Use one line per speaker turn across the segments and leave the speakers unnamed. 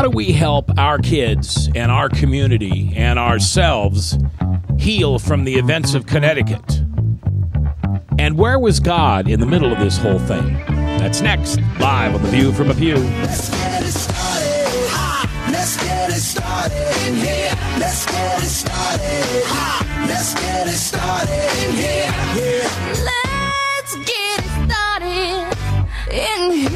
do we help our kids and our community and ourselves heal from the events of Connecticut? And where was God in the middle of this whole thing? That's next, live on The View from a Pew.
Let's get it started. Ha! Let's get it started in here. Let's get it started. Ha! Let's get it started in here. Yeah.
Let's get it started in here.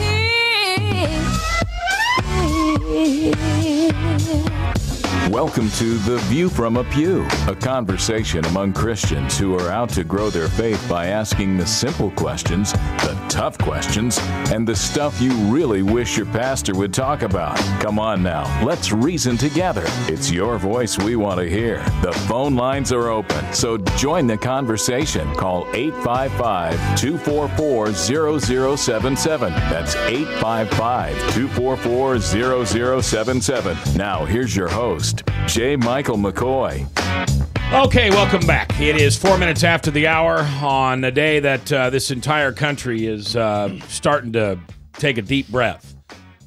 Welcome to The View from a Pew, a conversation among Christians who are out to grow their faith by asking the simple questions, the tough questions, and the stuff you really wish your pastor would talk about. Come on now, let's reason together. It's your voice we want to hear. The phone lines are open, so join the conversation. Call 855-244-0077. That's 855-244-0077. Now, here's your host, J. Michael McCoy.
Okay, welcome back. It is 4 minutes after the hour on a day that this entire country is starting to take a deep breath.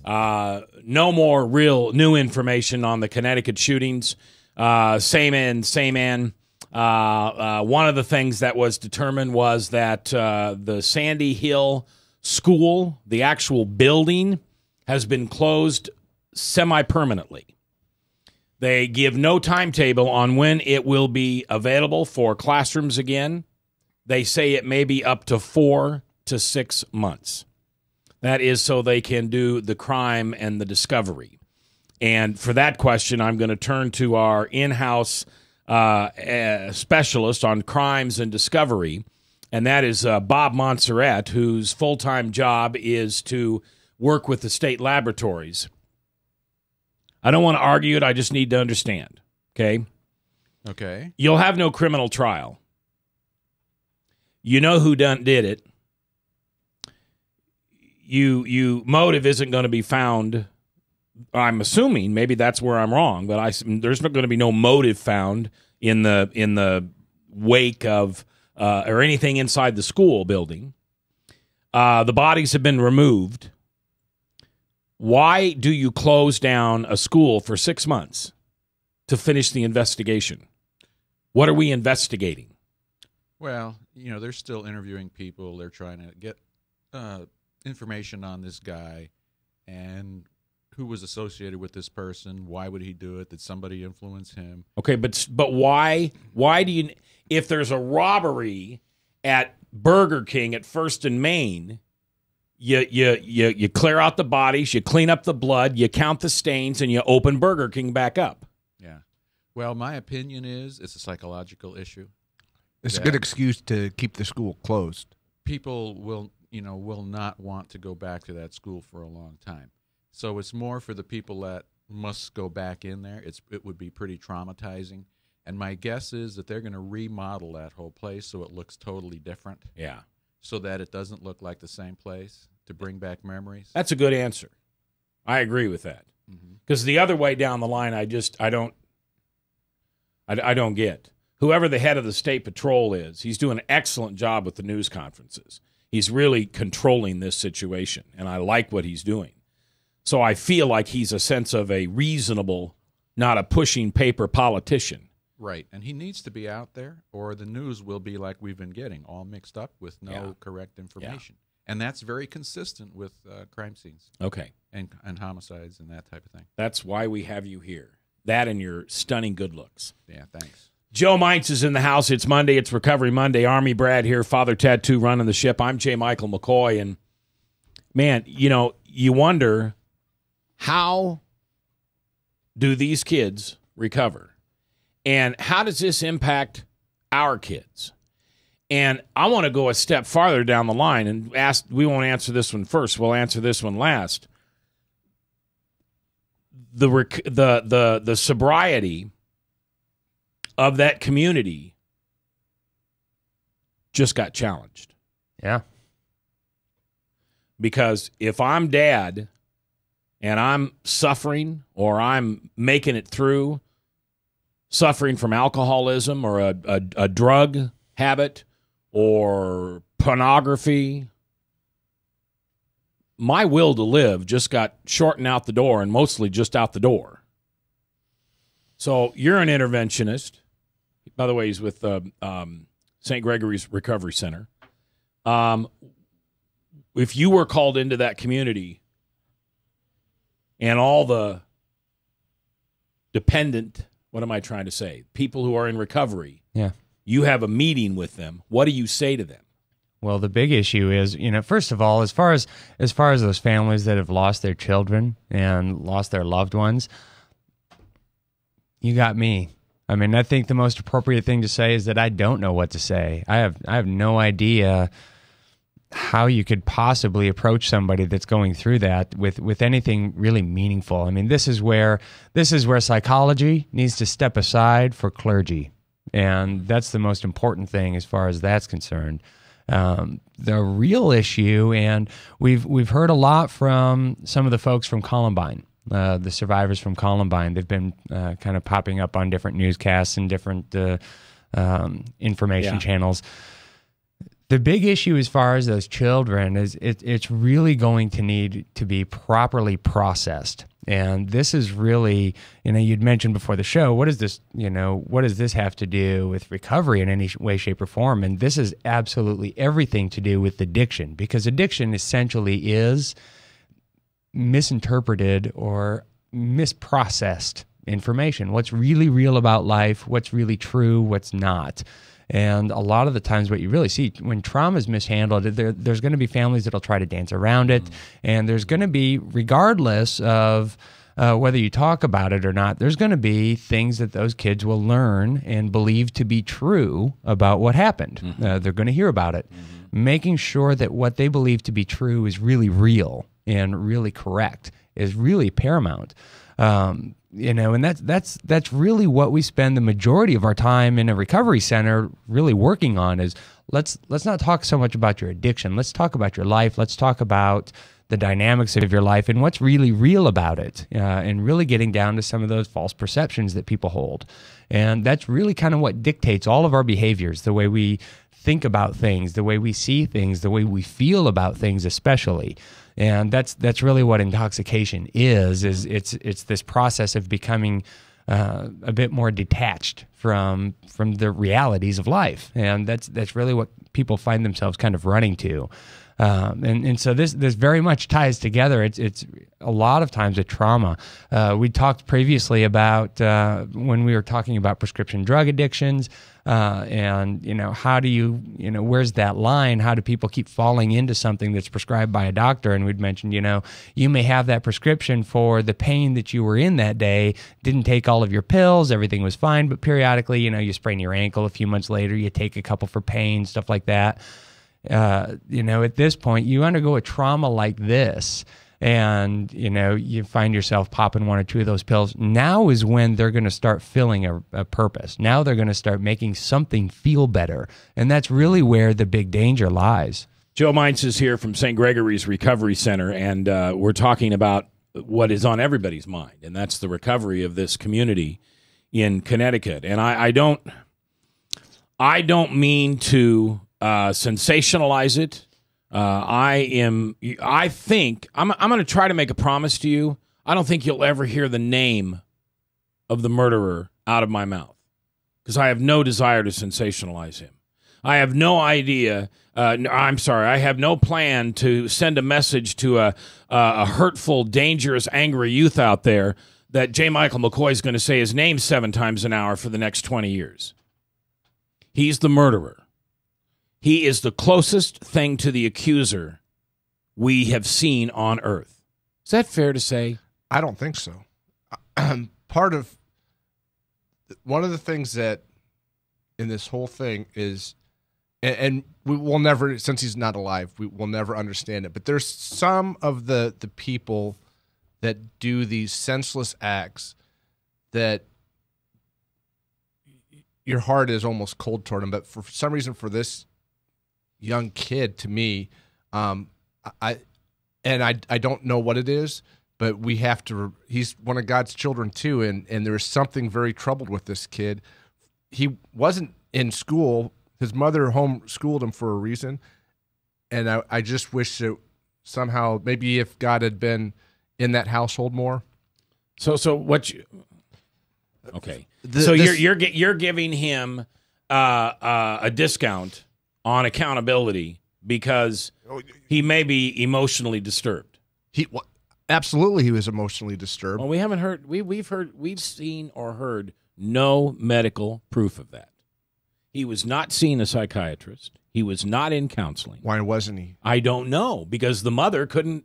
No more real new information on the Connecticut shootings. Same end, same end. One of the things that was determined was that the Sandy Hill School, the actual building, has been closed semi-permanently. They give no timetable on when it will be available for classrooms again. They say it may be up to 4 to 6 months. That is so they can do the crime and the discovery. And for that question, I'm going to turn to our in-house specialist on crimes and discovery, and that is Bob Montserrat, whose full-time job is to work with the state laboratories. I don't want to argue it. I just need to understand. Okay?
Okay.
You'll have no criminal trial. You know who did it. You motive isn't going to be found. I'm assuming, maybe that's where I'm wrong, but there's not going to be no motive found in the wake of or anything inside the school building. The bodies have been removed. Why do you close down a school for 6 months to finish the investigation? What are we investigating?
Well, they're still interviewing people. They're trying to get information on this guy and who was associated with this person. Why would he do it? Did somebody influence him?
Okay, but why? Why do you? If there's a robbery at Burger King at First and Main, You clear out the bodies, you clean up the blood, you count the stains, and you open Burger King back up.
Yeah. Well, my opinion is it's a psychological issue.
It's a good excuse to keep the school closed.
People will not want to go back to that school for a long time. So it's more for the people that must go back in there. It would be pretty traumatizing. And my guess is that they're going to remodel that whole place so it looks totally different.
Yeah.
So that it doesn't look like the same place, to bring back memories.
That's a good answer. I agree with that. Because the other way down the line, I don't get. Whoever the head of the state patrol is, he's doing an excellent job with the news conferences. He's really controlling this situation, and I like what he's doing. So I feel like he's a sense of a reasonable, not a pushing paper politician.
Right, and he needs to be out there, or the news will be like we've been getting, all mixed up with no correct information. Yeah. And that's very consistent with crime scenes.
Okay.
And homicides and that type of thing.
That's why we have you here. That and your stunning good looks.
Yeah, thanks.
Joe Mites is in the house. It's Monday. It's Recovery Monday. Army Brad here. Father Tattoo running the ship. I'm J. Michael McCoy. And, man, you wonder, how do these kids recover? And how does this impact our kids? And I want to go a step farther down the line and ask. We won't answer this one first. We'll answer this one last. The sobriety of that community just got challenged.
Yeah.
Because if I'm dad and I'm suffering or I'm making it through suffering from alcoholism or a drug habit or pornography, my will to live just got shortened out the door, and mostly just out the door. So you're an interventionist. By the way, he's with St. Gregory's Recovery Center. If you were called into that community and all the dependent, what am I trying to say? People who are in recovery.
Yeah.
You have a meeting with them. What do you say to them?
Well, the big issue is, first of all, as far as those families that have lost their children and lost their loved ones, you got me. I mean, I think the most appropriate thing to say is that I don't know what to say. I have no idea how you could possibly approach somebody that's going through that with anything really meaningful. I mean, this is where psychology needs to step aside for clergy, and that's the most important thing as far as that's concerned. The real issue, and we've heard a lot from some of the folks from Columbine, the survivors from Columbine. They've been kind of popping up on different newscasts and different information channels. The big issue as far as those children is it's really going to need to be properly processed. And this is really, you'd mentioned before the show, what does this have to do with recovery in any way, shape, or form? And this is absolutely everything to do with addiction, because addiction essentially is misinterpreted or misprocessed information. What's really real about life, what's really true, what's not. And a lot of the times what you really see when trauma is mishandled, there's going to be families that'll try to dance around it. And there's going to be, regardless of whether you talk about it or not, there's going to be things that those kids will learn and believe to be true about what happened. They're going to hear about it. Making sure that what they believe to be true is really real and really correct is really paramount. And that's really what we spend the majority of our time in a recovery center really working on is let's not talk so much about your addiction. Let's talk about your life. Let's talk about the dynamics of your life and what's really real about it, and really getting down to some of those false perceptions that people hold. And that's really kind of what dictates all of our behaviors, the way we think about things, the way we see things, the way we feel about things especially. And that's really what intoxication is it's this process of becoming a bit more detached from the realities of life. And that's really what people find themselves kind of running to. And so this very much ties together. It's a lot of times a trauma. We talked previously about when we were talking about prescription drug addictions, and how do you where's that line? How do people keep falling into something that's prescribed by a doctor? And we'd mentioned you may have that prescription for the pain that you were in that day, didn't take all of your pills, everything was fine, but periodically you sprain your ankle, a few months later you take a couple for pain, stuff like that. At this point, you undergo a trauma like this, and you find yourself popping one or two of those pills. Now is when they're going to start filling a purpose. Now they're going to start making something feel better, and that's really where the big danger lies.
Joe Mines is here from St. Gregory's Recovery Center, and we're talking about what is on everybody's mind, and that's the recovery of this community in Connecticut. And I don't mean to sensationalize it. I think I'm going to try to make a promise to you. I don't think you'll ever hear the name of the murderer out of my mouth, because I have no desire to sensationalize him. I have no idea. I have no plan to send a message to a hurtful, dangerous, angry youth out there that J. Michael McCoy is going to say his name 7 times an hour for the next 20 years. He's the murderer. He is the closest thing to the accuser we have seen on earth. Is that fair to say?
I don't think so. One of the things that in this whole thing is, and we will never, since he's not alive, we will never understand it, but there's some of the people that do these senseless acts that your heart is almost cold toward them. But for some reason, for this young kid, to me, I don't know what it is, but we have to. He's one of God's children too, and there's something very troubled with this kid. He wasn't in school. His mother homeschooled him for a reason, and I just wish that somehow. Maybe if God had been in that household more.
So what you? Okay. You're giving him a discount on accountability because he may be emotionally disturbed.
Absolutely, he was emotionally disturbed.
Well, we haven't heard. We've seen or heard no medical proof of that. He was not seeing a psychiatrist. He was not in counseling.
Why wasn't he?
I don't know, because the mother couldn't.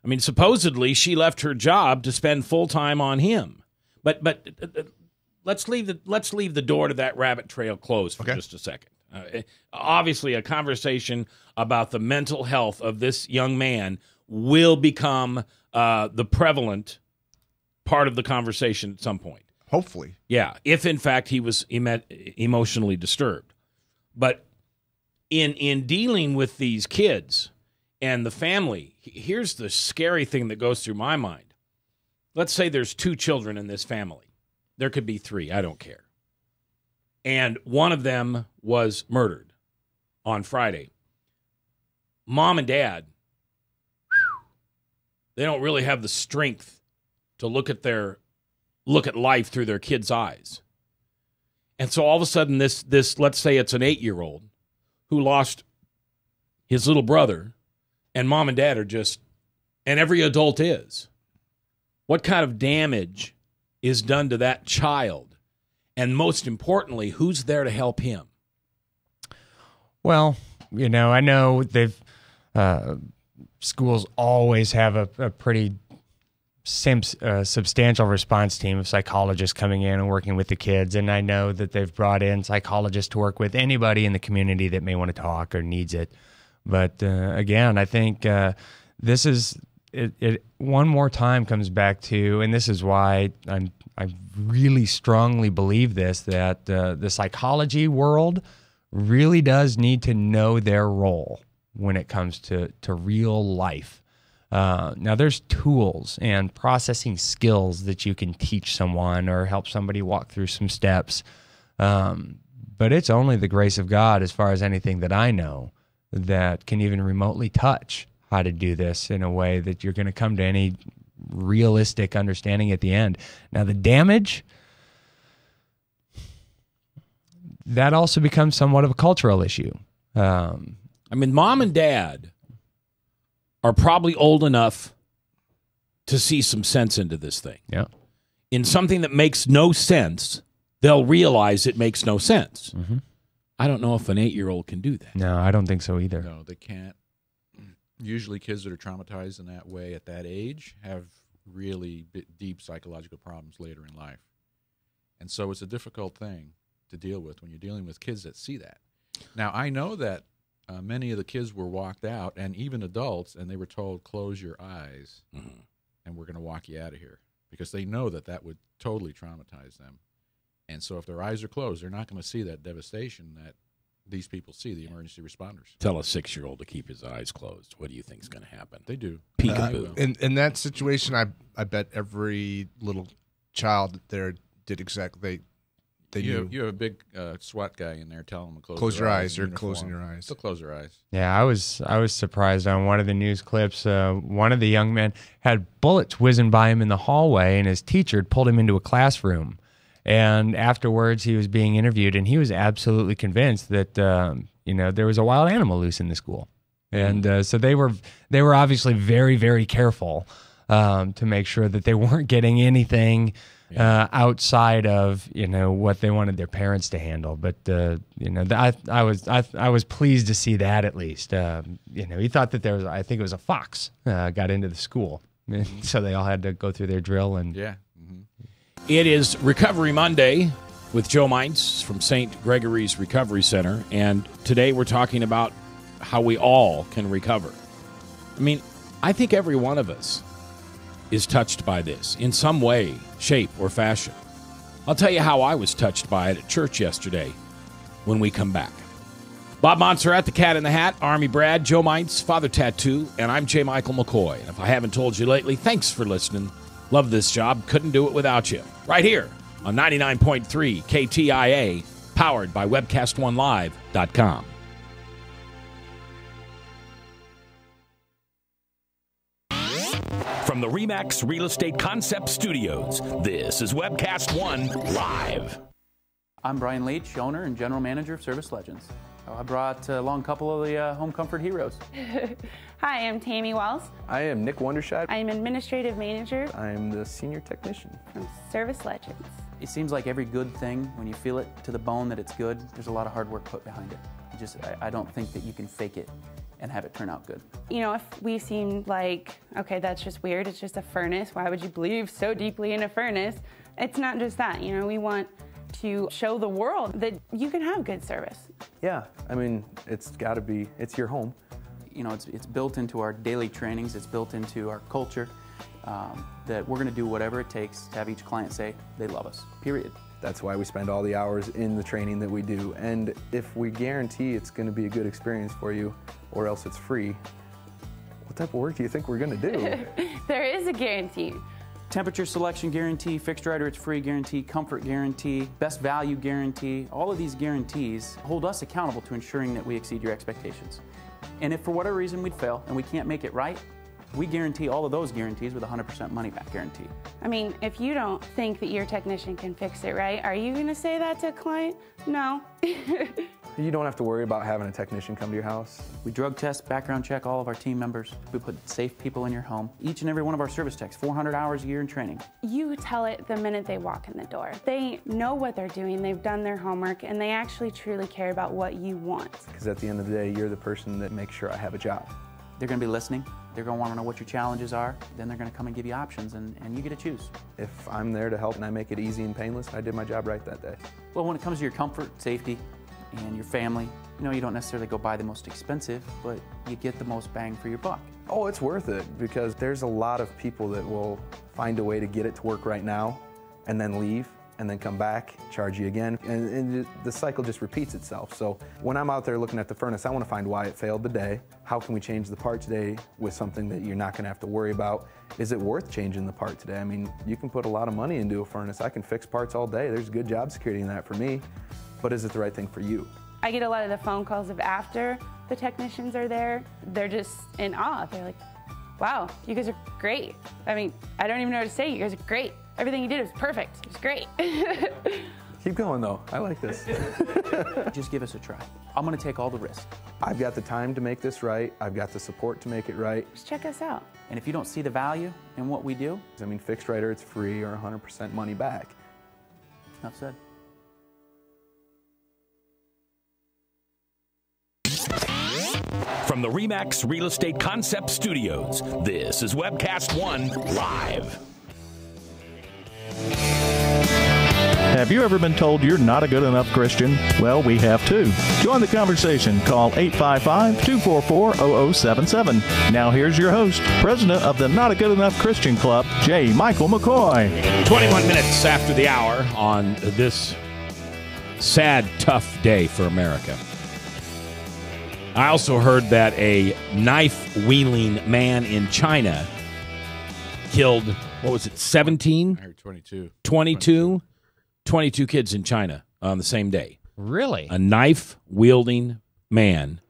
I mean, supposedly she left her job to spend full time on him. But let's leave the door to that rabbit trail closed for just a second. Obviously, a conversation about the mental health of this young man will become the prevalent part of the conversation at some point.
Hopefully.
Yeah, if in fact he was emotionally disturbed. But in dealing with these kids and the family, here's the scary thing that goes through my mind. Let's say there's 2 children in this family. There could be 3, I don't care. And one of them was murdered on Friday. Mom and dad, they don't really have the strength to look at life through their kids' eyes. And so all of a sudden this let's say it's an 8-year-old who lost his little brother, and mom and dad are just, and every adult is. What kind of damage is done to that child? And most importantly, who's there to help him?
Well, I know they've schools always have a pretty substantial response team of psychologists coming in and working with the kids, and I know that they've brought in psychologists to work with anybody in the community that may want to talk or needs it. But again, I think this is it. One more time comes back to, and this is why I really strongly believe this, that the psychology world really does need to know their role when it comes to real life. Now, there's tools and processing skills that you can teach someone or help somebody walk through some steps. But it's only the grace of God, as far as anything that I know, that can even remotely touch how to do this in a way that you're going to come to any realistic understanding at the end. Now, the damage, that also becomes somewhat of a cultural issue.
I mean, mom and dad are probably old enough to see some sense into this thing.
Yeah.
In something that makes no sense, they'll realize it makes no sense.
Mm-hmm.
I don't know if an 8-year-old can do that.
No, I don't think so either.
No, they can't. Usually kids that are traumatized in that way at that age have really deep psychological problems later in life. And so it's a difficult thing to deal with when you're dealing with kids that see that. Now, I know that many of the kids were walked out, and even adults, and they were told, close your eyes, and we're going to walk you out of here, because they know that would totally traumatize them. And so if their eyes are closed, they're not going to see that devastation that these people see, the emergency responders.
Tell a 6-year-old to keep his eyes closed. What do you think is going to happen?
They do.
Peekaboo.
In that situation, I bet every little child there did exactly. You
have a big SWAT guy in there telling them to
close your eyes. You're closing your eyes.
They'll close their eyes.
Yeah, I was surprised on one of the news clips. One of the young men had bullets whizzing by him in the hallway, and his teacher had pulled him into a classroom. And afterwards, he was being interviewed, and he was absolutely convinced that there was a wild animal loose in the school. And so they were obviously very, very careful to make sure that they weren't getting anything outside of what they wanted their parents to handle. But I was pleased to see that, at least. He thought that there was, I think it was a fox got into the school, so they all had to go through their drill. And
It is Recovery Monday with Joe Mines from St. Gregory's Recovery Center, and today we're talking about how we all can recover. I mean, I think every one of us is touched by this in some way, shape, or fashion. I'll tell you how I was touched by it at church yesterday when we come back. Bob Montserrat, the Cat in the Hat, Army Brad, Joe Mines, Father Tattoo, and I'm J. Michael McCoy. And if I haven't told you lately, thanks for listening. Love this job. Couldn't do it without you. Right here on 99.3 KTIA, powered by WebcastOneLive.com.
From the RE/MAX Real Estate Concept Studios, this is Webcast One Live.
I'm Brian Leach, owner and general manager of Service Legends. I brought along a couple of the home comfort heroes.
Hi, I'm Tammy Wells.
I am Nick Wondershot.
I'm administrative manager
I'm the senior technician
from Service Legends.
It seems like every good thing, when you feel it to the bone that it's good, there's a lot of hard work put behind it. I don't think that you can fake it and have it turn out good.
You know, if we seem like, okay, that's just weird, it's just a furnace, why would you believe so deeply in a furnace? It's not just that, you know, we want to show the world that you can have good service.
Yeah, I mean, it's got to be, it's your home.
You know, it's built into our daily trainings, it's built into our culture, that we're gonna do whatever it takes to have each client say they love us, period.
That's why we spend all the hours in the training that we do. And if we guarantee it's going to be a good experience for you, or else it's free, what type of work do you think we're going to do?
There is a guarantee.
Temperature selection guarantee, fixed right or it's free guarantee, comfort guarantee, best value guarantee. All of these guarantees hold us accountable to ensuring that we exceed your expectations. And if for whatever reason we'd fail and we can't make it right, we guarantee all of those guarantees with a 100% money back guarantee.
I mean, if you don't think that your technician can fix it right, are you gonna say that to a client? No.
You don't have to worry about having a technician come to your house.
We drug test, background check all of our team members. We put safe people in your home. Each and every one of our service techs, 400 hours a year in training.
You tell it the minute they walk in the door. They know what they're doing, they've done their homework, and they actually truly care about what you want.
Because at the end of the day, you're the person that makes sure I have a job.
They're gonna be listening. They're gonna wanna know what your challenges are. Then they're gonna come and give you options, and you get to choose.
If I'm there to help and I make it easy and painless, I did my job right that day.
Well, when it comes to your comfort, safety, and your family, you know, you don't necessarily go buy the most expensive, but you get the most bang for your buck.
Oh, it's worth it, because there's a lot of people that will find a way to get it to work right now and then leave and then come back, charge you again, and the cycle just repeats itself. So when I'm out there looking at the furnace, I want to find why it failed today. How can we change the part today with something that you're not going to have to worry about? Is it worth changing the part today? I mean, you can put a lot of money into a furnace. I can fix parts all day. There's good job security in that for me, but is it the right thing for you?
I get a lot of the phone calls of after the technicians are there. They're just in awe. They're like, wow, you guys are great. I mean, I don't even know what to say. You guys are great. Everything you did was perfect. It was great.
Keep going though, I like this.
Just give us a try. I'm gonna take all the risk.
I've got the time to make this right. I've got the support to make it right.
Just check us out.
And if you don't see the value in what we do,
I mean, fixed right or it's free or 100% money back.
enough said.
From the RE/MAX Real Estate Concept Studios, this is Webcast One Live.
Have you ever been told you're not a good enough Christian? Well, we have too. Join the conversation. Call 855-244-0077. Now here's your host, president of the Not a Good Enough Christian Club, J. Michael McCoy.
21 minutes after the hour on this sad, tough day for America. I also heard that a knife-wielding man in China killed, what was it, 17?
I heard 22.
22 kids in China on the same day.
Really?
A knife-wielding man.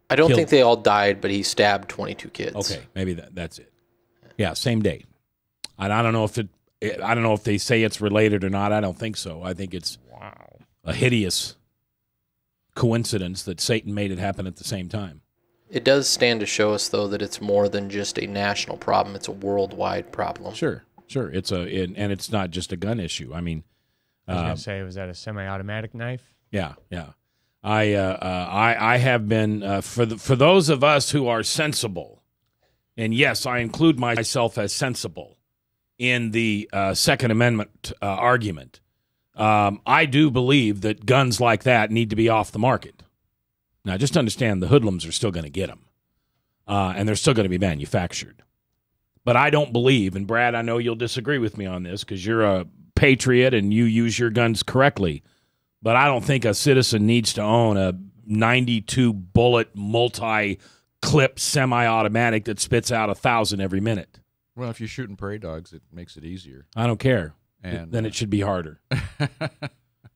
I don't think they all died, but he stabbed 22 kids.
Okay, maybe that's it. Yeah, same day. And I don't know if they say it's related or not. I don't think so. I think it's a hideous coincidence that Satan made it happen at the same time.
It does stand to show us, though, that it's more than just a national problem. It's a worldwide problem.
Sure. And it's not just a gun issue. I mean,
I was going to say, was that a semi-automatic knife?
Yeah. I have been for those of us who are sensible, and yes, I include myself as sensible in the Second Amendment argument. I do believe that guns like that need to be off the market. Now, just understand the hoodlums are still going to get them, and they're still going to be manufactured. But I don't believe, and Brad, I know you'll disagree with me on this because you're a patriot and you use your guns correctly, but I don't think a citizen needs to own a 92-bullet, multi-clip semi-automatic that spits out 1,000 every minute.
Well, if you're shooting prairie dogs, it makes it easier.
I don't care.
And
then it should be harder.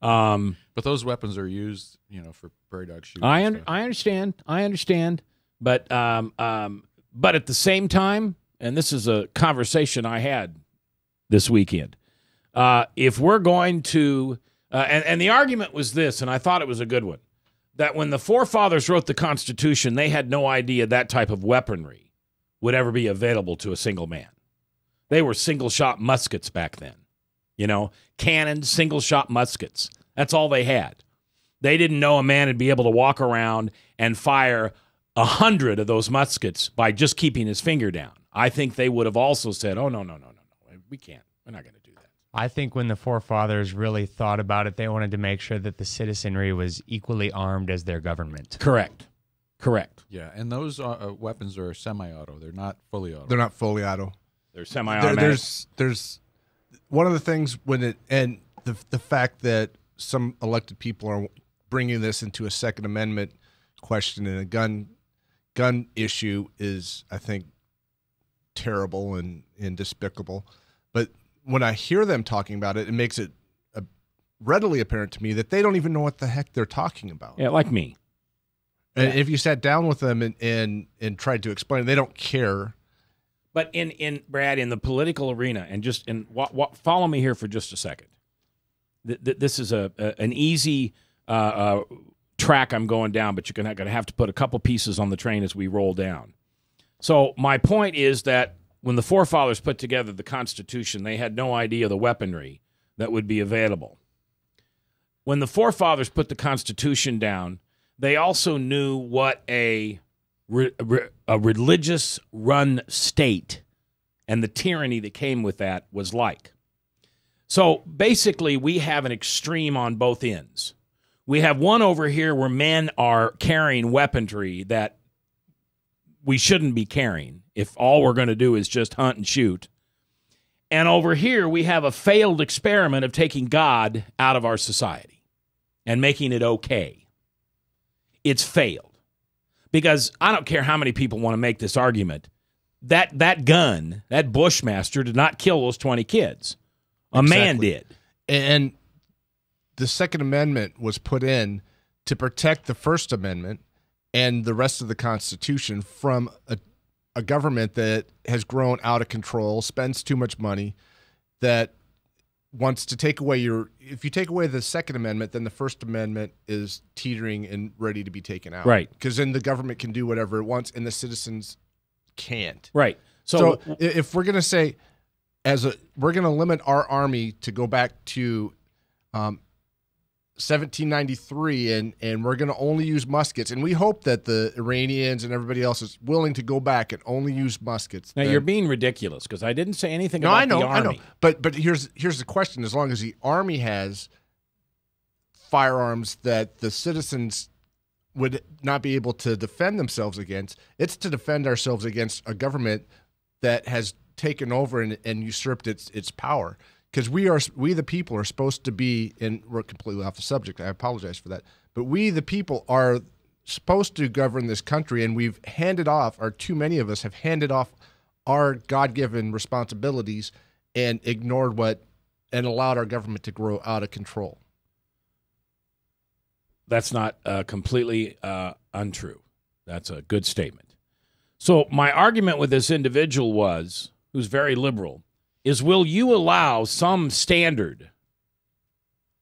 But those weapons are used, for prairie dog shooting.
I understand. But at the same time, and this is a conversation I had this weekend, if we're going to, and the argument was this, and I thought it was a good one, that when the forefathers wrote the Constitution, they had no idea that type of weaponry would ever be available to a single man. They were single-shot muskets back then. You know, cannons, single-shot muskets. That's all they had. They didn't know a man would be able to walk around and fire 100 of those muskets by just keeping his finger down. I think they would have also said, oh, no, we can't. We're not going to do that.
I think when the forefathers really thought about it, they wanted to make sure that the citizenry was equally armed as their government.
Correct.
Yeah, and those weapons are semi-auto. They're not fully auto.
They're not fully auto.
They're semi-automatic.
There's one of the things when it, and the fact that some elected people are bringing this into a Second Amendment question and a gun issue is, I think, terrible and despicable. But when I hear them talking about it, it makes it readily apparent to me that they don't even know what the heck they're talking about.
Yeah, like me.
And if you sat down with them and tried to explain it, they don't care.
But in Brad, in the political arena, and just follow me here for just a second. This is an easy track I'm going down, but you're going to have to put a couple pieces on the train as we roll down. So my point is that when the forefathers put together the Constitution, they had no idea the weaponry that would be available. When the forefathers put the Constitution down, they also knew what a religious-run state and the tyranny that came with that was like. So basically, we have an extreme on both ends. We have one over here where men are carrying weaponry that we shouldn't be carrying if all we're going to do is just hunt and shoot. And over here, we have a failed experiment of taking God out of our society and making it okay. It's failed. Because I don't care how many people want to make this argument. That gun, that Bushmaster, did not kill those 20 kids. A man did.
And the Second Amendment was put in to protect the First Amendment and the rest of the Constitution from a government that has grown out of control, spends too much money, that wants to take away if you take away the Second Amendment, then the First Amendment is teetering and ready to be taken out.
Right.
Because then the government can do whatever it wants and the citizens can't.
Right.
So if we're going to say, we're going to limit our army to go back to 1793 and we're going to only use muskets, and we hope that the Iranians and everybody else is willing to go back and only use muskets.
Now, you're being ridiculous because I didn't say anything about the Army.
I know. But here's the question. As long as the Army has firearms that the citizens would not be able to defend themselves against, it's to defend ourselves against a government that has taken over and usurped its power. Because we the people are supposed to be, and we're completely off the subject, I apologize for that, but we the people are supposed to govern this country, and we've handed off, or too many of us have handed off our God-given responsibilities and ignored and allowed our government to grow out of control.
That's not completely untrue. That's a good statement. So my argument with this individual who's very liberal, is will you allow some standard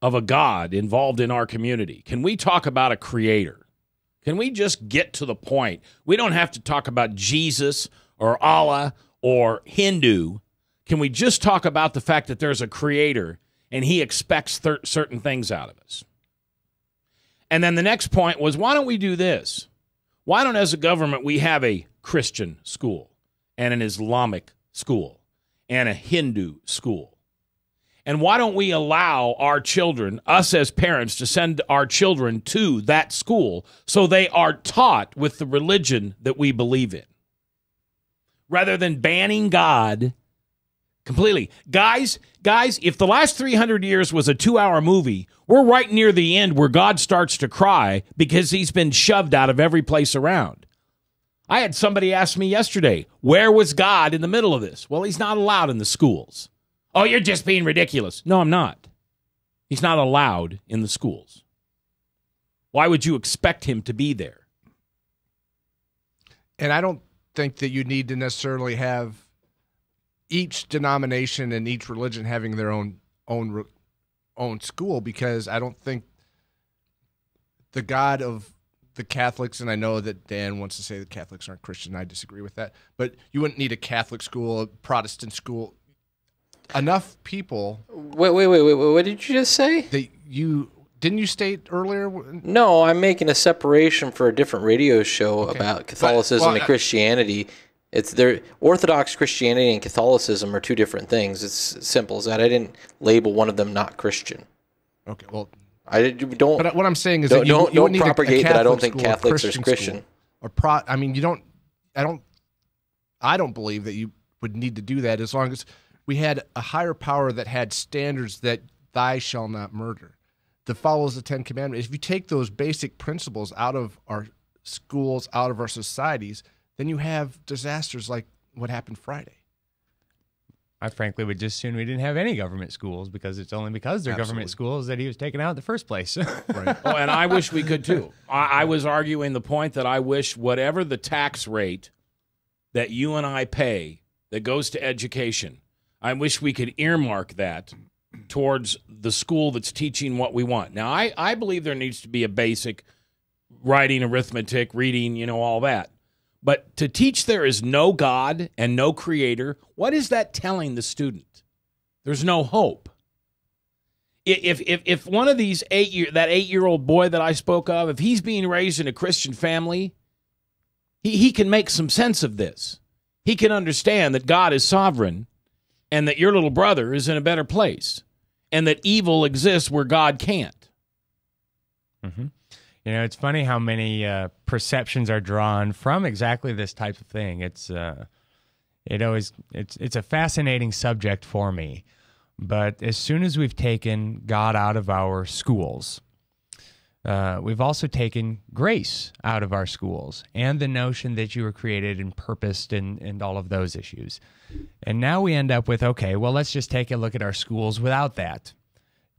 of a God involved in our community? Can we talk about a creator? Can we just get to the point? We don't have to talk about Jesus or Allah or Hindu. Can we just talk about the fact that there's a creator and he expects certain things out of us? And then the next point was, why don't we do this? Why don't, as a government, we have a Christian school and an Islamic school and a Hindu school? And why don't we allow our children, us as parents, to send our children to that school so they are taught with the religion that we believe in, rather than banning God completely? Guys, if the last 300 years was a 2-hour movie, we're right near the end where God starts to cry because he's been shoved out of every place around. I had somebody ask me yesterday, where was God in the middle of this? Well, he's not allowed in the schools. Oh, you're just being ridiculous. No, I'm not. He's not allowed in the schools. Why would you expect him to be there?
And I don't think that you need to necessarily have each denomination and each religion having their own school, because I don't think the God of the Catholics, and I know that Dan wants to say that Catholics aren't Christian. I disagree with that. But you wouldn't need a Catholic school, a Protestant school. Enough people.
Wait. What did you just say?
Didn't you state earlier?
No, I'm making a separation for a different radio show about Catholicism and Christianity. It's Orthodox Christianity and Catholicism are two different things. It's as simple as that. I didn't label one of them not Christian.
Okay, well,
I don't.
But what I'm saying is
don't,
that you
don't
need
propagate
a
that I don't think
Catholic
Catholics
school,
are Christian.
I mean, you don't. I don't believe that you would need to do that as long as we had a higher power that had standards that thou shalt not murder, that follows the Ten Commandments. If you take those basic principles out of our schools, out of our societies, then you have disasters like what happened Friday.
I frankly would just assume we didn't have any government schools, because it's only because they're government schools that he was taken out in the first place.
Right.
Oh, and I wish we could too. I was arguing the point that I wish whatever the tax rate that you and I pay that goes to education, I wish we could earmark that towards the school that's teaching what we want. Now, I believe there needs to be a basic writing, arithmetic, reading, all that. But to teach there is no God and no creator, what is that telling the student? There's no hope. If one of these that 8-year-old boy that I spoke of, if he's being raised in a Christian family, he can make some sense of this. He can understand that God is sovereign and that your little brother is in a better place and that evil exists where God can't.
Mm-hmm. It's funny how many perceptions are drawn from exactly this type of thing. It's a fascinating subject for me. But as soon as we've taken God out of our schools, we've also taken grace out of our schools and the notion that you were created and purposed and all of those issues. And now we end up with, okay, well, let's just take a look at our schools without that.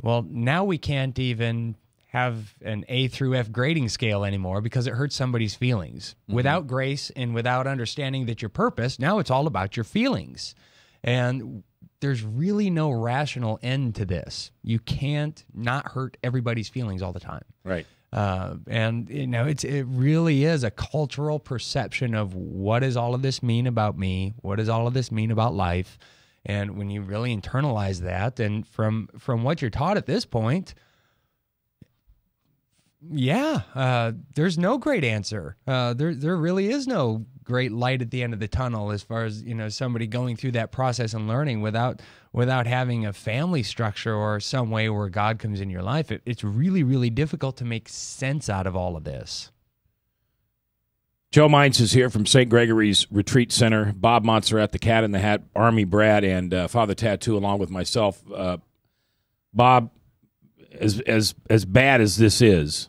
Well, now we can't even have an A through F grading scale anymore because it hurts somebody's feelings. Mm-hmm. Without grace and without understanding that your purpose, now it's all about your feelings. And there's really no rational end to this. You can't not hurt everybody's feelings all the time.
Right.
And it really is a cultural perception of what does all of this mean about me? What does all of this mean about life? And when you really internalize that, and from what you're taught at this point, there's no great answer. There really is no great light at the end of the tunnel as far as somebody going through that process and learning without having a family structure or some way where God comes in your life. It's really, really difficult to make sense out of all of this.
Joe Mines is here from St. Gregory's Retreat Center. Bob Montserrat, the Cat in the Hat, Army Brad, and Father Tattoo, along with myself. Bob, as bad as this is,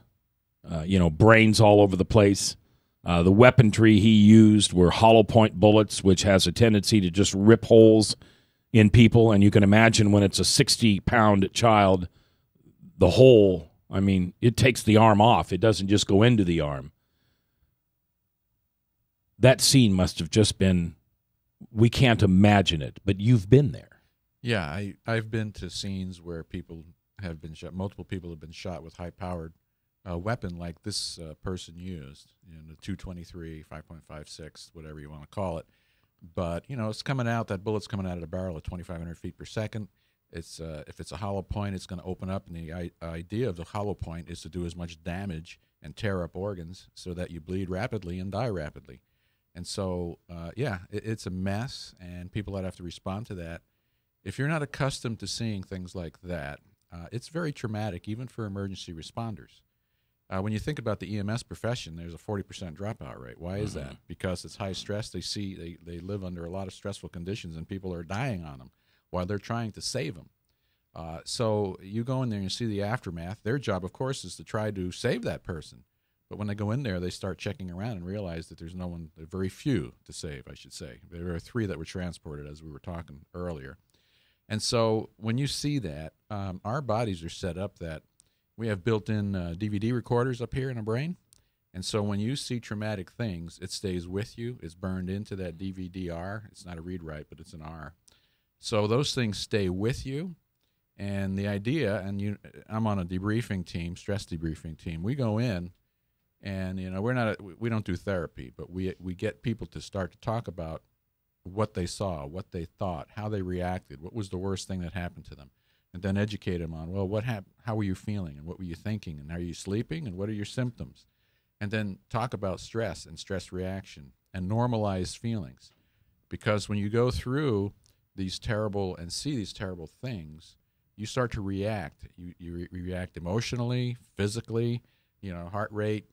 brains all over the place. The weaponry he used were hollow point bullets, which has a tendency to just rip holes in people. And you can imagine when it's a 60-pound child, the hole, it takes the arm off. It doesn't just go into the arm. That scene must have just been, we can't imagine it, but you've been there.
Yeah, I've been to scenes where people have been shot, multiple people have been shot with high-powered weapon like this person used, the 223, 5.56, whatever you want to call it. But, it's coming out, that bullet's coming out of the barrel at 2,500 feet per second. It's if it's a hollow point, it's going to open up, and the idea of the hollow point is to do as much damage and tear up organs so that you bleed rapidly and die rapidly. And so, it's a mess, and people that have to respond to that. If you're not accustomed to seeing things like that, it's very traumatic, even for emergency responders. When you think about the EMS profession, there's a 40% dropout rate. Why is that? Because it's high stress. They live under a lot of stressful conditions, and people are dying on them while they're trying to save them. So you go in there and you see the aftermath. Their job, of course, is to try to save that person. But when they go in there, they start checking around and realize that there's no one, there are very few to save, I should say. There are 3 that were transported, as we were talking earlier. And so when you see that, our bodies are set up that we have built-in DVD recorders up here in our brain, And so when you see traumatic things, it stays with you. It's burned into that DVD-R. It's not a read-write, but it's an R. So those things stay with you. And the idea, and I'm on a debriefing team, stress debriefing team. We go in, and we don't do therapy, but we get people to start to talk about what they saw, what they thought, how they reacted, what was the worst thing that happened to them, and then educate them on, well, what happened? How were you feeling, and what were you thinking, and are you sleeping, and what are your symptoms? And then talk about stress and stress reaction and normalize feelings, because when you go through these terrible and see these terrible things, you start to react. You react emotionally, physically, heart rate,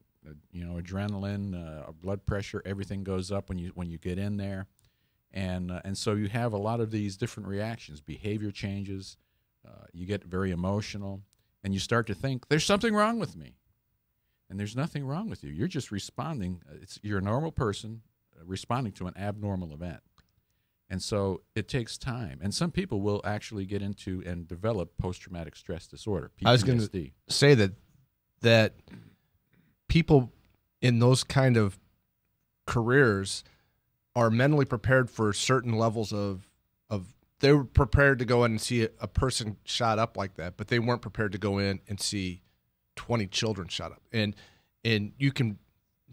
adrenaline, blood pressure, everything goes up when you get in there. And so you have a lot of these different reactions, behavior changes, you get very emotional, and you start to think, there's something wrong with me. And there's nothing wrong with you. You're just responding. You're a normal person responding to an abnormal event. And so it takes time. And some people will actually get into and develop post-traumatic stress disorder, PTSD.
I was going to say that people in those kind of careers are mentally prepared for certain levels of they were prepared to go in and see a person shot up like that, but they weren't prepared to go in and see 20 children shot up. And you can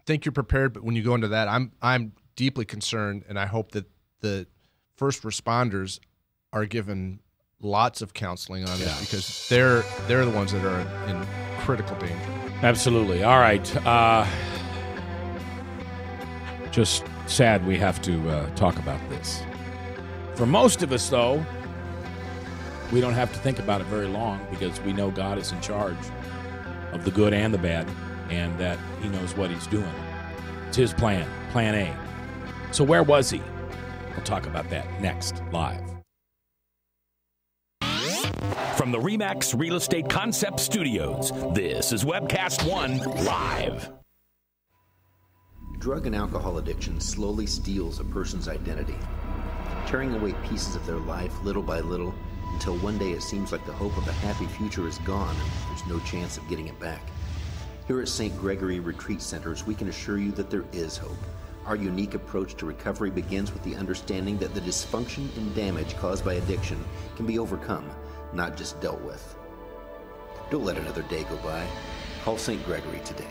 think you're prepared, but when you go into that, I'm deeply concerned, and I hope that the first responders are given lots of counseling on this, because they're the ones that are in critical danger.
Absolutely. All right. Just sad we have to talk about this. For most of us, though, we don't have to think about it very long, because we know God is in charge of the good and the bad, and that he knows what he's doing. It's his plan, plan A. So where was he? We'll talk about that next, live.
From the RE/MAX Real Estate Concept Studios, this is Webcast One Live.
Drug and alcohol addiction slowly steals a person's identity, tearing away pieces of their life little by little, until one day it seems like the hope of a happy future is gone and there's no chance of getting it back. Here at St. Gregory Retreat Centers, we can assure you that there is hope. Our unique approach to recovery begins with the understanding that the dysfunction and damage caused by addiction can be overcome, not just dealt with. Don't let another day go by. Call St. Gregory today.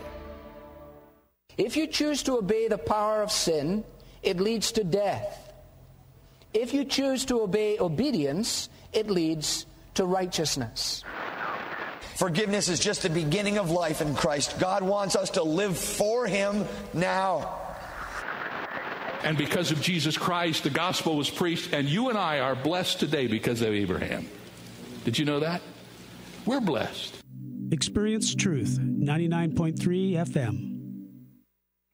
If you choose to obey the power of sin, it leads to death. If you choose to obey obedience, it leads to righteousness.
Forgiveness is just the beginning of life in Christ. God wants us to live for him now.
And because of Jesus Christ, the gospel was preached, and you and I are blessed today because of Abraham. Did you know that? We're blessed.
Experience Truth, 99.3 FM.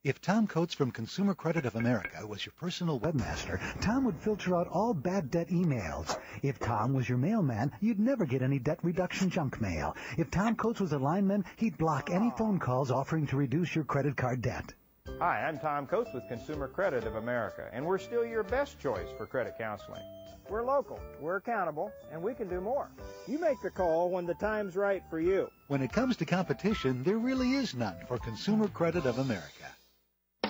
If Tom Coates from Consumer Credit of America was your personal webmaster, Tom would filter out all bad debt emails. If Tom was your mailman, you'd never get any debt reduction junk mail. If Tom Coates was a lineman, he'd block any phone calls offering to reduce your credit card debt.
Hi, I'm Tom Coates with Consumer Credit of America, and we're still your best choice for credit counseling. We're local, we're accountable, and we can do more. You make the call when the time's right for you.
When it comes to competition, there really is none for Consumer Credit of America.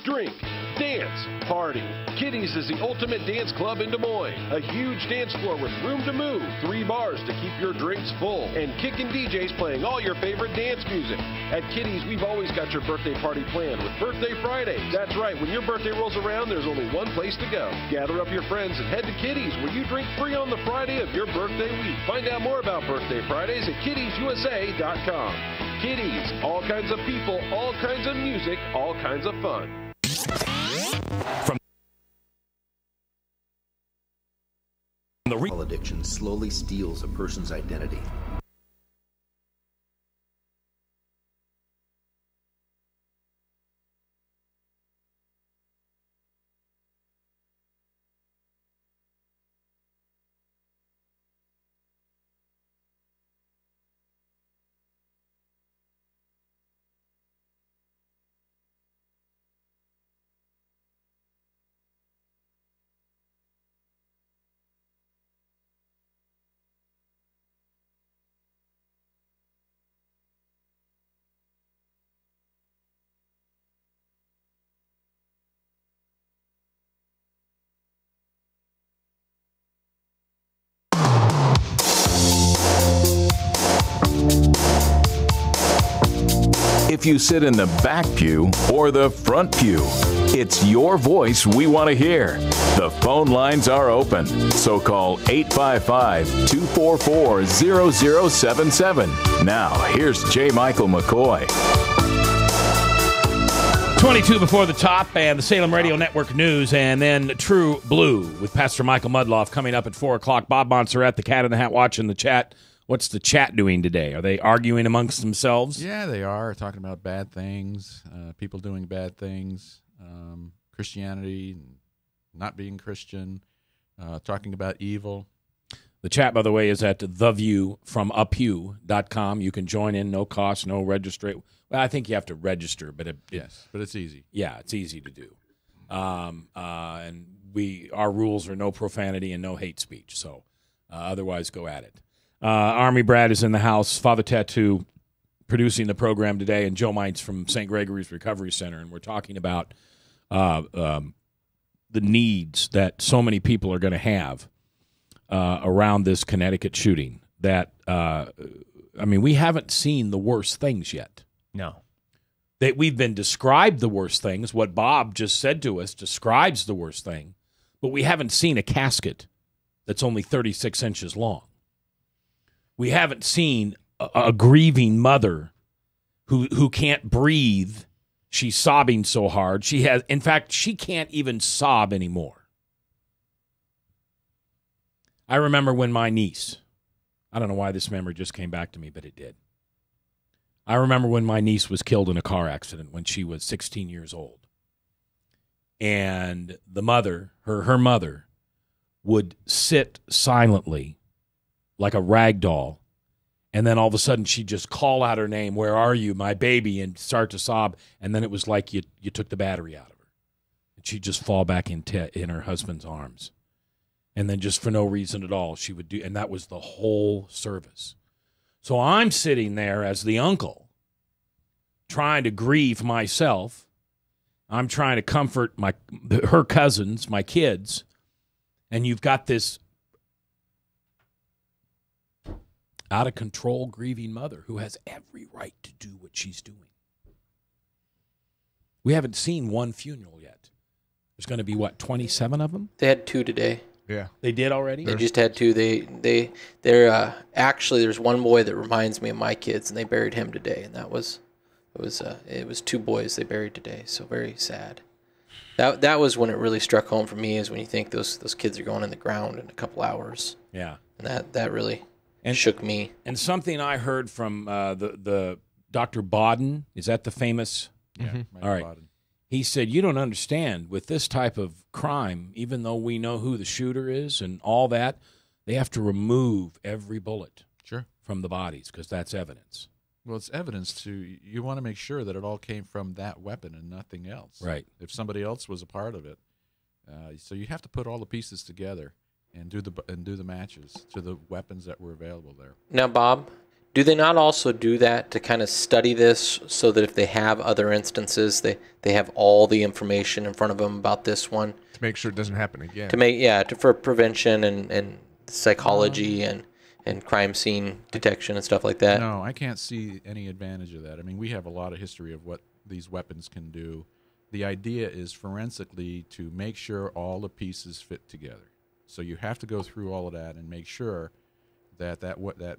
Drink, dance, party. Kitty's is the ultimate dance club in Des Moines. A huge dance floor with room to move, 3 bars to keep your drinks full, and kickin' DJs playing all your favorite dance music. At Kitty's, we've always got your birthday party planned with Birthday Fridays. That's right, when your birthday rolls around, there's only one place to go. Gather up your friends and head to Kitty's, where you drink free on the Friday of your birthday week. Find out more about Birthday Fridays at kittysusa.com. Kitty's, all kinds of people, all kinds of music, all kinds of fun.
From the addiction slowly steals a person's identity.
if you sit in the back pew or the front pew. It's your voice we want to hear. The phone lines are open, so call 855-244-0077. Now, here's J. Michael McCoy.
22 before the top, and the Salem Radio Network News, and then True Blue with Pastor Michael Mudloff coming up at 4 o'clock. Bob Montserrat, the Cat in the Hat, watching the chat. What's the chat doing today? Are they arguing amongst themselves?
Yeah, they are, talking about bad things, people doing bad things, Christianity, not being Christian, talking about evil.
The chat, by the way, is at theviewfromupu.com. You can join in, no cost, no registration. Well, I think you have to register, but
but it's easy.
Yeah, it's easy to do. And our rules are no profanity and no hate speech. So otherwise, go at it. Army Brad is in the house. Father Tattoo producing the program today, and Joe Mites from St. Gregory's Recovery Center, and we're talking about the needs that so many people are going to have around this Connecticut shooting. That we haven't seen the worst things yet.
No.
That we've been described the worst things. What Bob just said to us describes the worst thing, but we haven't seen a casket that's only 36 inches long. We haven't seen a grieving mother who can't breathe. She's sobbing so hard. In fact, she can't even sob anymore. I remember when my niece, I don't know why this memory just came back to me, but it did. I remember when my niece was killed in a car accident when she was 16 years old. And the mother, her mother, would sit silently like a rag doll, and then all of a sudden she'd just call out her name, "Where are you, my baby?" and start to sob, and then it was like you took the battery out of her. And she'd just fall back in her husband's arms. And then just for no reason at all, she would do, and that was the whole service. So I'm sitting there as the uncle, trying to grieve myself. I'm trying to comfort her cousins, my kids, and you've got this out-of-control grieving mother who has every right to do what she's doing. We haven't seen one funeral yet. There's going to be, 27 of them?
They had 2 today.
Yeah.
They did already?
They just had 2. They're actually, there's one boy that reminds me of my kids, and they buried him today, and it was 2 boys they buried today, so very sad. That was when it really struck home for me, is when you think those kids are going in the ground in a couple hours.
Yeah.
And that really shook me.
And something I heard from the Dr. Bodden, is that the famous?
Yeah.
All right.
Bodden.
He said, you don't understand, with this type of crime, even though we know who the shooter is and all that, they have to remove every bullet from the bodies because that's evidence.
Well, it's evidence you want to make sure that it all came from that weapon and nothing else.
Right.
If somebody else was a part of it. So you have to put all the pieces together and do the matches to the weapons that were available there.
Now, Bob, do they not also do that to kind of study this so that if they have other instances, they have all the information in front of them about this one?
To make sure it doesn't happen again.
For prevention and psychology and crime scene detection and stuff like that?
No, I can't see any advantage of that. I mean, we have a lot of history of what these weapons can do. The idea is forensically to make sure all the pieces fit together. So you have to go through all of that and make sure that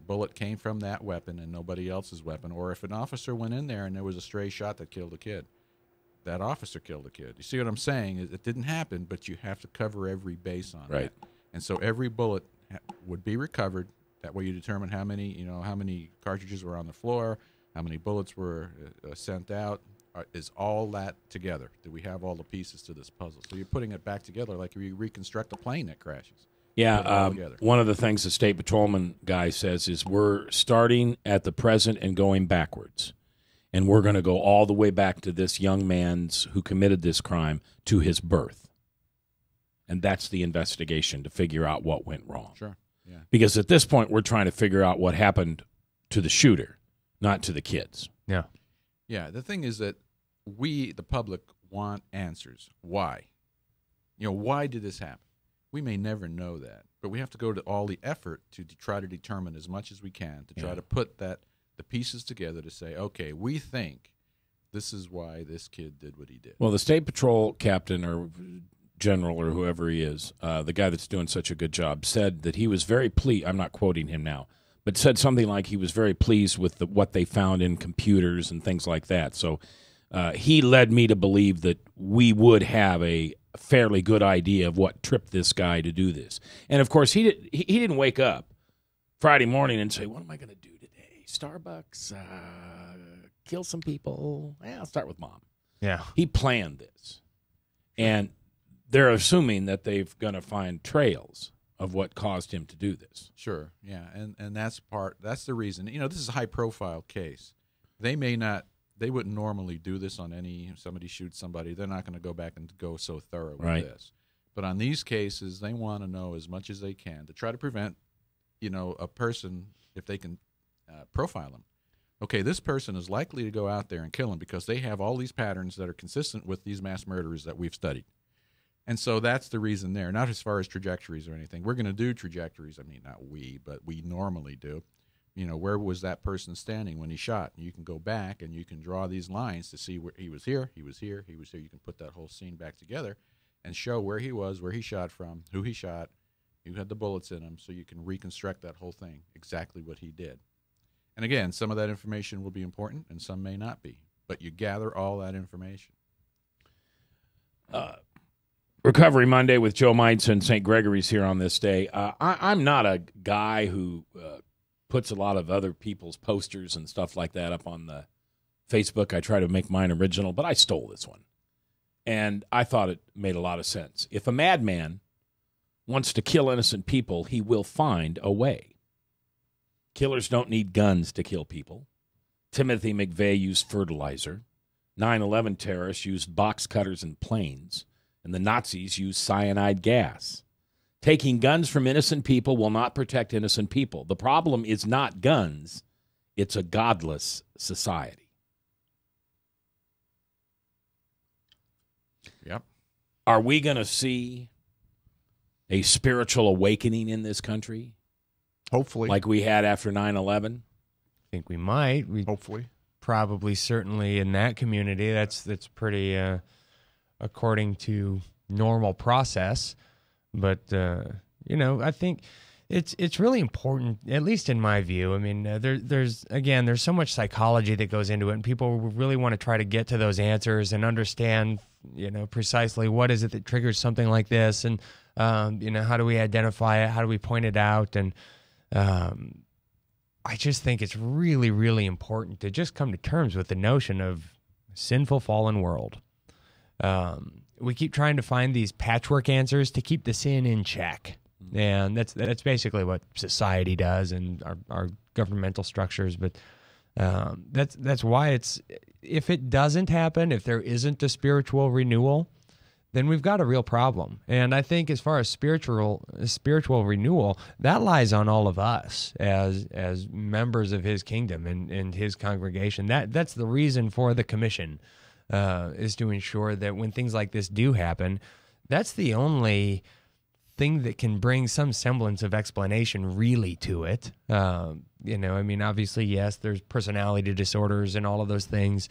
bullet came from that weapon and nobody else's weapon. Or if an officer went in there and there was a stray shot that killed a kid, that officer killed a kid. You see what I'm saying? It didn't happen, but you have to cover every base on it. And so every bullet would be recovered. That way you determine how many cartridges were on the floor, how many bullets were sent out. Is all that together? Do we have all the pieces to this puzzle? So you're putting it back together like you reconstruct a plane that crashes.
Yeah, one of the things the state patrolman guy says is we're starting at the present and going backwards. And we're going to go all the way back to this young man's who committed this crime to his birth. And that's the investigation to figure out what went wrong.
Sure, yeah.
Because at this point, we're trying to figure out what happened to the shooter, not to the kids.
Yeah.
Yeah, the thing is that we, the public, want answers. Why? Why did this happen? We may never know that, but we have to go to all the effort to try to determine as much as we can to try to put the pieces together to say, okay, we think this is why this kid did what he did.
Well, the State Patrol captain or general or whoever he is, the guy that's doing such a good job, said that he was very pleased. I'm not quoting him now, but said something like he was very pleased with what they found in computers and things like that. So he led me to believe that we would have a fairly good idea of what tripped this guy to do this. And, of course, he didn't wake up Friday morning and say, what am I going to do today? Starbucks, kill some people. I'll start with Mom.
Yeah.
He planned this. And they're assuming that they're going to find trails of what caused him to do this.
Sure, yeah, and that's the reason. This is a high-profile case. They wouldn't normally do this on somebody shoots somebody. They're not going to go back and go so thorough with this. But on these cases, they want to know as much as they can to try to prevent, a person, if they can profile them. Okay, this person is likely to go out there and kill him because they have all these patterns that are consistent with these mass murderers that we've studied. And so that's the reason there, not as far as trajectories or anything. We're going to do trajectories. I mean, not we, but we normally do. Where was that person standing when he shot? And you can go back and you can draw these lines to see where he was here, he was here, he was here. You can put that whole scene back together and show where he was, where he shot from, who he shot, who had the bullets in him, so you can reconstruct that whole thing, exactly what he did. And again, some of that information will be important and some may not be, but you gather all that information.
Recovery Monday with Joe Meitz and St. Gregory's here on this day. I'm not a guy who puts a lot of other people's posters and stuff like that up on the Facebook. I try to make mine original, but I stole this one. And I thought it made a lot of sense. If a madman wants to kill innocent people, he will find a way. Killers don't need guns to kill people. Timothy McVeigh used fertilizer. 9/11 terrorists used box cutters and planes. And the Nazis used cyanide gas. Taking guns from innocent people will not protect innocent people. The problem is not guns. It's a godless society.
Yep.
Are we going to see a spiritual awakening in this country?
Hopefully.
Like we had after 9/11?
I think we might.
Hopefully.
Probably, certainly in that community, that's pretty according to normal process. But, I think it's really important, at least in my view. I mean, there's so much psychology that goes into it, and people really want to try to get to those answers and understand, precisely what is it that triggers something like this, and, how do we identify it, how do we point it out, and I just think it's really, really important to just come to terms with the notion of sinful, fallen world. We keep trying to find these patchwork answers to keep the sin in check. And that's basically what society does and our governmental structures. But that's why if it doesn't happen, if there isn't a spiritual renewal, then we've got a real problem. And I think as far as spiritual renewal, that lies on all of us as members of his kingdom and his congregation. That's the reason for the commission. Is to ensure that when things like this do happen, that's the only thing that can bring some semblance of explanation really to it. Obviously, yes, there's personality disorders and all of those things,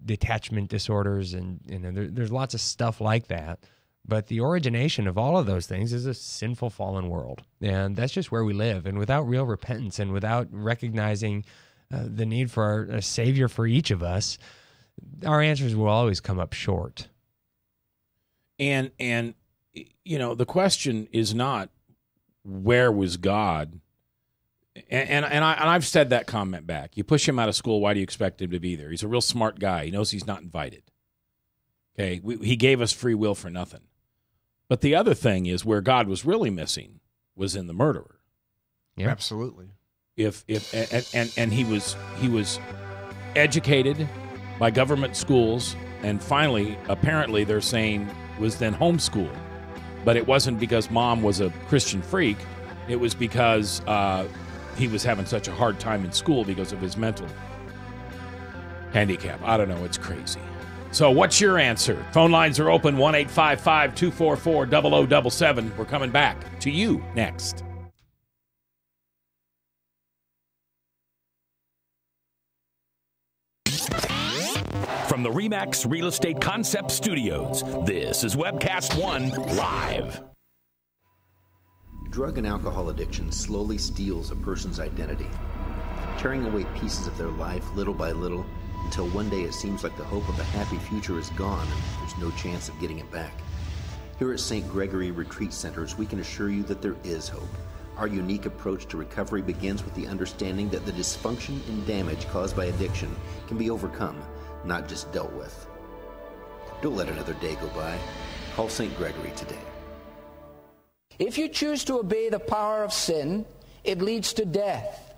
detachment disorders, and there's lots of stuff like that. But the origination of all of those things is a sinful, fallen world, and that's just where we live. And without real repentance and without recognizing the need for a savior for each of us, our answers will always come up short.
And the question is not where was God? And I've said that comment back. You push him out of school, why do you expect him to be there? He's a real smart guy. He knows he's not invited. Okay, he gave us free will for nothing. But the other thing is where God was really missing was in the murderer.
Yeah, absolutely.
If he was educated by government schools, and finally, apparently, they're saying was then homeschooled. But it wasn't because mom was a Christian freak. It was because he was having such a hard time in school because of his mental handicap. I don't know. It's crazy. So what's your answer? Phone lines are open, 1-855-244-0077. We're coming back to you next.
From the RE/MAX Real Estate Concept Studios, this is Webcast One Live.
Drug and alcohol addiction slowly steals a person's identity, tearing away pieces of their life little by little until one day it seems like the hope of a happy future is gone and there's no chance of getting it back. Here at St. Gregory Retreat Centers, we can assure you that there is hope. Our unique approach to recovery begins with the understanding that the dysfunction and damage caused by addiction can be overcome, not just dealt with. Don't let another day go by. Call St. Gregory today.
If you choose to obey the power of sin, it leads to death.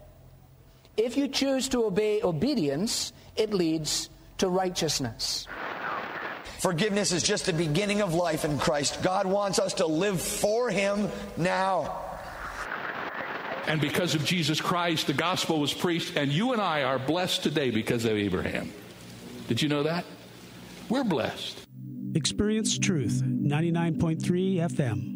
If you choose to obey obedience, it leads to righteousness.
Forgiveness is just the beginning of life in Christ. God wants us to live for Him now.
And because of Jesus Christ, the gospel was preached, and you and I are blessed today because of Abraham. Did you know that? We're blessed.
Experience Truth, 99.3 FM.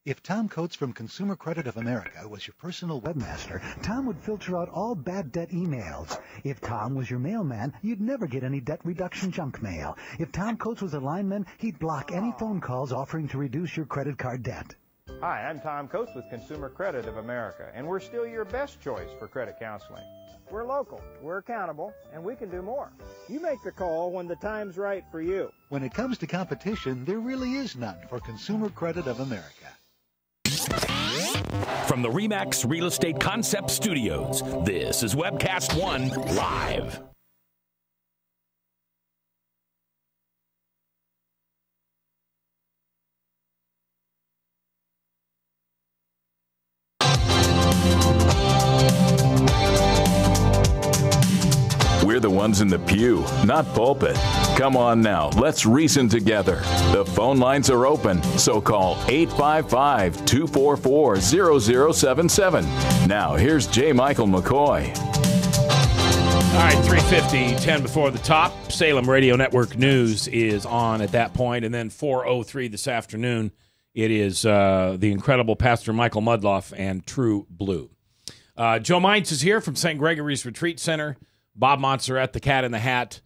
If Tom Coates from Consumer Credit of America was your personal webmaster, Tom would filter out all bad debt emails. If Tom was your mailman, you'd never get any debt reduction junk mail. If Tom Coates was a lineman, he'd block any phone calls offering to reduce your credit card debt.
Hi, I'm Tom Coates with Consumer Credit of America, and we're still your best choice for credit counseling. We're local, we're accountable, and we can do more. You make the call when the time's right for you.
When it comes to competition, there really is none for Consumer Credit of America.
From the RE/MAX Real Estate Concept Studios, this is Webcast One Live.
We're the ones in the pew, not pulpit. Come on now, let's reason together. The phone lines are open, so call 855-244-0077. Now, here's J. Michael McCoy.
All right, 3:50, 10 before the top. Salem Radio Network News is on at that point, and then 4:03 this afternoon, it is the incredible Pastor Michael Mudloff and True Blue. Joe Mines is here from St. Gregory's Retreat Center. Bob Montserrat, the Cat in the Hat,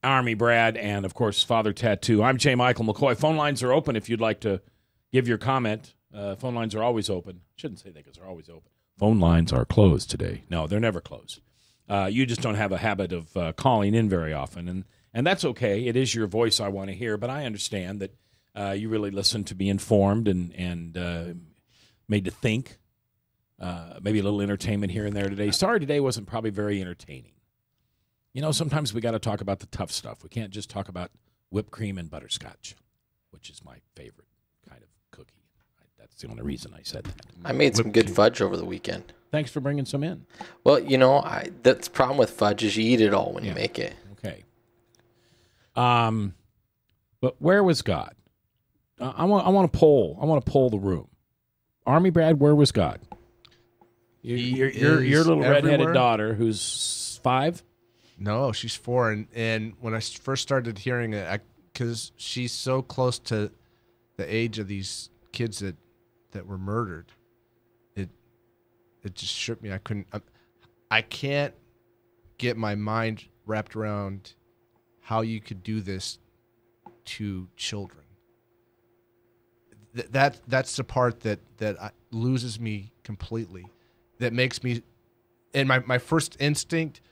Army Brad, and, of course, Father Tattoo. I'm J. Michael McCoy. Phone lines are open if you'd like to give your comment. Phone lines are always open. Shouldn't say that because they're always open. Phone lines are closed today. No, they're never closed. You just don't have a habit of calling in very often, and that's okay. It is your voice I want to hear, but I understand that you really listen to be informed and made to think. Maybe a little entertainment here and there today. Sorry today wasn't probably very entertaining. You know, sometimes we got to talk about the tough stuff. We can't just talk about whipped cream and butterscotch, which is my favorite kind of cookie. That's the only reason I said that.
I made some good fudge over the weekend.
Thanks for bringing some in.
Well, you know, that's the problem with fudge is you eat it all when you make it.
Okay. But where was God? I want to poll the room. Army Brad, where was God? Your little redheaded daughter, who's 5.
No, she's 4, and when I first started hearing it, because she's so close to the age of these kids that were murdered, it just shook me. I can't get my mind wrapped around how you could do this to children. That's the part that loses me completely. That makes me, and my first instinct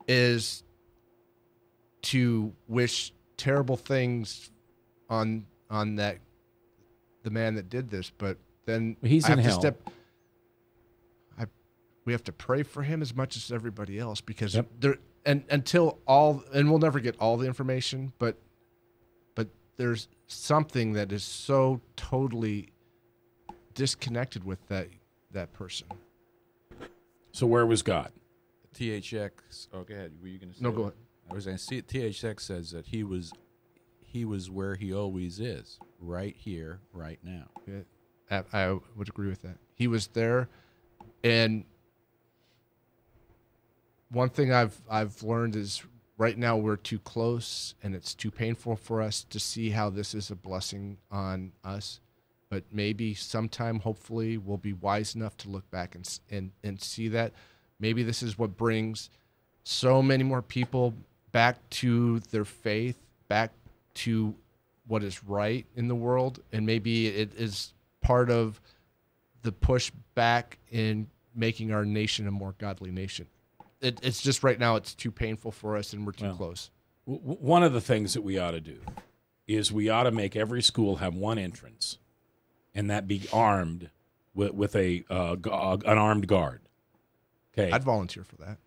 is to wish terrible things on the man that did this, but then
he's in hell.
We have to pray for him as much as everybody else because we'll never get all the information, but there's something that is so totally disconnected with that person.
So where was God?
THX. Oh, go ahead. Were you going to say?
No, go ahead.
I was going to see. THX says that he was where he always is, right here, right now.
Yeah, I would agree with that. He was there, and one thing I've learned is right now we're too close, and it's too painful for us to see how this is a blessing on us. But maybe sometime, hopefully, we'll be wise enough to look back and see that. Maybe this is what brings so many more people back to their faith, back to what is right in the world, and maybe it is part of the push back in making our nation a more godly nation. It's just right now it's too painful for us, and we're too close.
One of the things that we ought to do is we ought to make every school have one entrance, and that be armed with an armed guard. Okay,
I'd volunteer for that.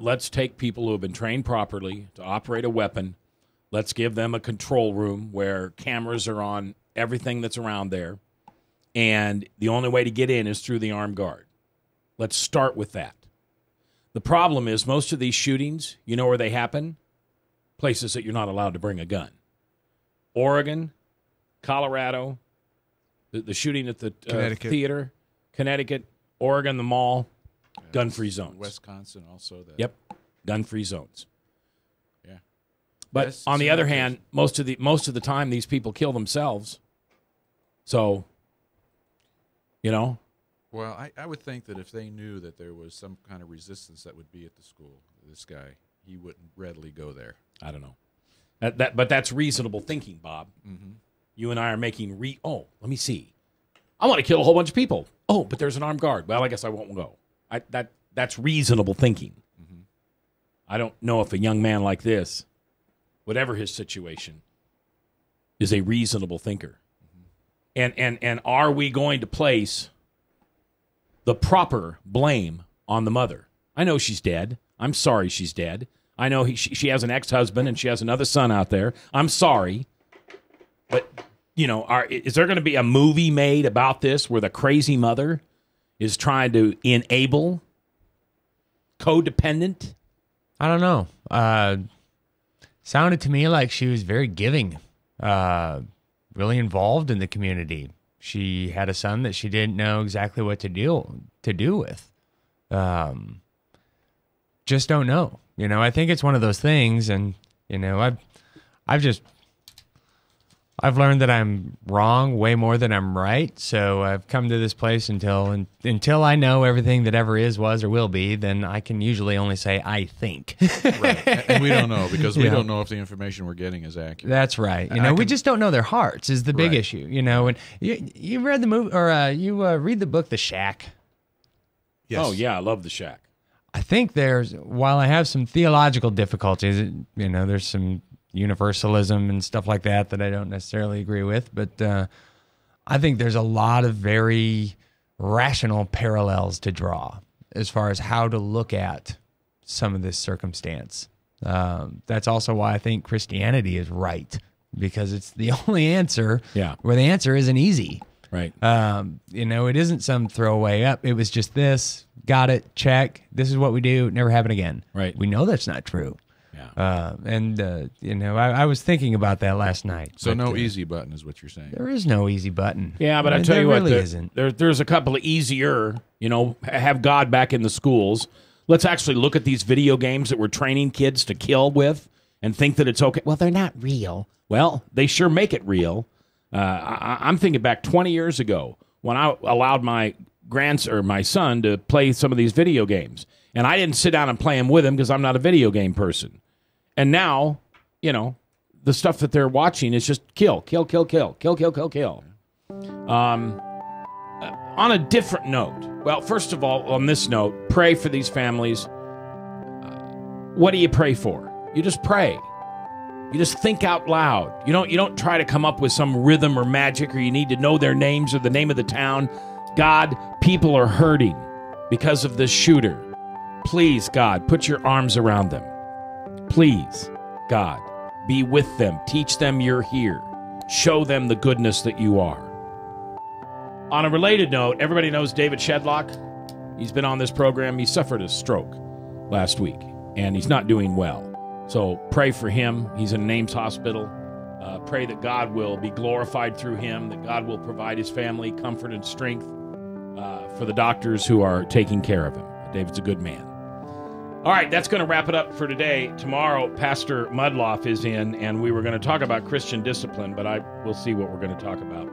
Let's take people who have been trained properly to operate a weapon. Let's give them a control room where cameras are on everything that's around there, and the only way to get in is through the armed guard. Let's start with that. The problem is most of these shootings, you know where they happen? Places that you're not allowed to bring a gun. Oregon, Colorado, the shooting at the theater, Connecticut, Oregon, the mall, gun-free zones.
Wisconsin also.
Yep, gun-free zones.
Yeah.
But on the other hand, most of the time these people kill themselves. So,
Well, I would think that if they knew that there was some kind of resistance that would be at the school, this guy, he wouldn't readily go there.
I don't know. But that's reasonable thinking, Bob.
Mm-hmm.
You and I are making let me see. I want to kill a whole bunch of people. Oh, but there's an armed guard. Well, I guess I won't go. That's reasonable thinking.
Mm-hmm.
I don't know if a young man like this, whatever his situation, is a reasonable thinker. Mm-hmm. And are we going to place the proper blame on the mother? I know she's dead. I'm sorry she's dead. I know she has an ex-husband and she has another son out there. I'm sorry. But, is there going to be a movie made about this where the crazy mother is trying to enable codependent?
I don't know. Sounded to me like she was very giving, really involved in the community. She had a son that she didn't know exactly what to do with. Just don't know. I think it's one of those things, and I've learned that I'm wrong way more than I'm right. So I've come to this place until I know everything that ever is, was, or will be, then I can usually only say I think.
Right. And we don't know because we don't know if the information we're getting is accurate.
That's right. We just don't know their hearts is the big issue. And you read the movie or you read the book The Shack.
Yes. Oh yeah, I love The Shack.
I think while I have some theological difficulties, there's some universalism and stuff like that I don't necessarily agree with, but I think there's a lot of very rational parallels to draw as far as how to look at some of this circumstance. That's also why I think Christianity is right, because it's the only answer where the answer isn't easy.
Right.
It isn't some throwaway up. It was just this, got it, check. This is what we do, never happen again.
Right.
We know that's not true.
Yeah.
I was thinking about that last night.
So no easy button is what you're saying.
There is no easy button.
Yeah, but I tell you what, there's a couple of easier, have God back in the schools. Let's actually look at these video games that we're training kids to kill with and think that it's okay. Well, they're not real. Well, they sure make it real. I'm thinking back 20 years ago when I allowed my son to play some of these video games. And I didn't sit down and play them with him because I'm not a video game person. And now, the stuff that they're watching is just kill, kill, kill, kill, kill, kill, kill, kill. On a different note, well, first of all, on this note, pray for these families. What do you pray for? You just pray. You just think out loud. You don't try to come up with some rhythm or magic, or you need to know their names or the name of the town. God, people are hurting because of this shooter. Please, God, put your arms around them. Please, God, be with them. Teach them you're here. Show them the goodness that you are. On a related note, everybody knows David Shedlock. He's been on this program. He suffered a stroke last week, and he's not doing well. So pray for him. He's in Ames Hospital. Pray that God will be glorified through him, that God will provide his family comfort and strength for the doctors who are taking care of him. David's a good man. All right, that's going to wrap it up for today. Tomorrow, Pastor Mudloff is in, and we were going to talk about Christian discipline, but we'll see what we're going to talk about.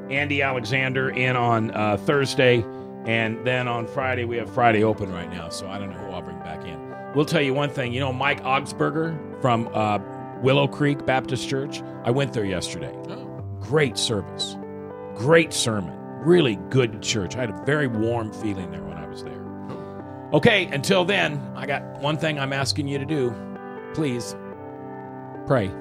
Andy Alexander in on Thursday, and then on Friday, we have Friday open right now, so I don't know who I'll bring back in. will tell you one thing. You know Mike Augsburger from Willow Creek Baptist Church? I went there yesterday. Great service. Great sermon. Really good church. I had a very warm feeling there when I was there. Okay, until then, I got one thing I'm asking you to do. Please, pray.